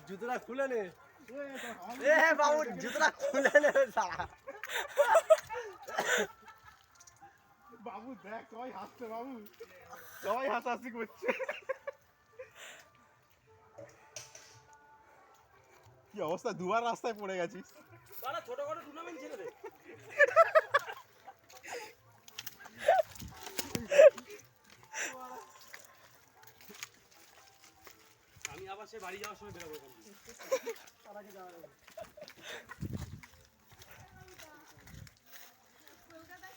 জুতোটা খুলে নে। এ বাবু জুতোটা খুলে নে সারা। বাবু দেখ সবাই হাসছে বাবু, সবাই হাসাহাসি করছে। কি অবস্থা, দুবার রাস্তায় পড়ে গেছিস। ছোটখাটো টুর্নামেন্ট ছিল রে। আমি আবার সে বাড়ি যাওয়ার সময় বেরোবো এখান থেকে। তার আগে যাওয়া যাবে। কলকাতায়